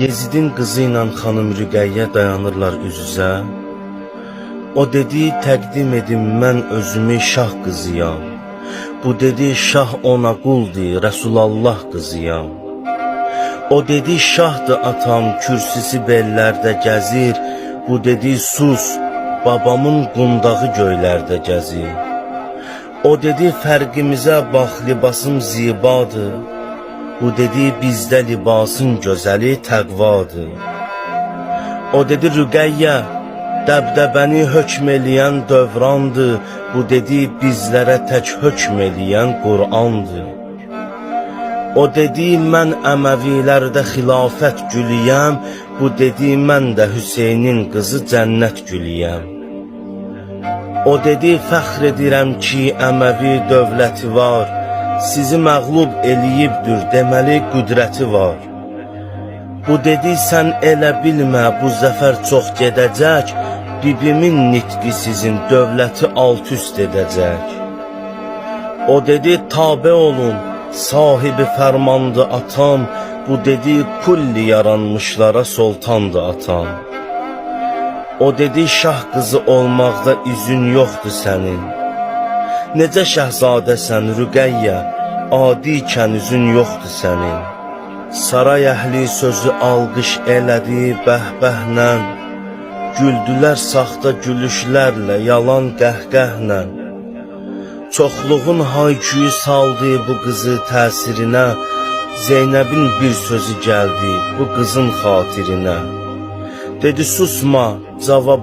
Yezidin qızı ilə xanım Rüqəyyə dayanırlar üz-üzə. O dedi, təqdim edim mən özümü şah qızıyam. Bu dedi, şah ona quldur, Rəsulallah qızıyam. O dedi, şahdır atam, kürsüsü bellərdə gəzir. Bu dedi, sus, babamın qundağı göylərdə gəzir. O dedi, fərqimizə bax, libasım zibadır. Bu dedi, bizdə libasın gözəli təqvadır. O dedi, Rüqəyyə, dəbdəbəni hökm eləyən dövrandır. Bu dedi, bizlərə tək hökm eləyən Qur'andır. O dedi, mən Əməvilərdə xilafət gülüyəm. Bu dedi, mən də Hüseynin qızı cənnət gülüyəm. O dedi, fəxr edirəm ki, Əməvi dövləti var. Sizi məğlub eləyibdür, deməli qüdrəti var. Bu dedi, sən elə bilmə, bu zəfər çox gedəcək. Bibimin nitqi sizin dövləti alt-üst edəcək. O dedi, tabe olun, sahibi fərmandı atam. Bu dedi, kulli yaranmışlara sultandı atam. O dedi, şah qızı olmaqda üzün yoxdur sənin. Necə şəhzadəsən Rüqəyyə, adikən üzün yoxdur sənin. Saray əhli sözü alqış elədi bəhbəhlə. Güldülər saxta gülüşlərlə, yalan qəhqəhlə. Çoxluğun hayküyü saldı bu qızı təsirinə. Zeynəbin bir sözü gəldi bu qızın xatirinə. Dedi, susma, cavabı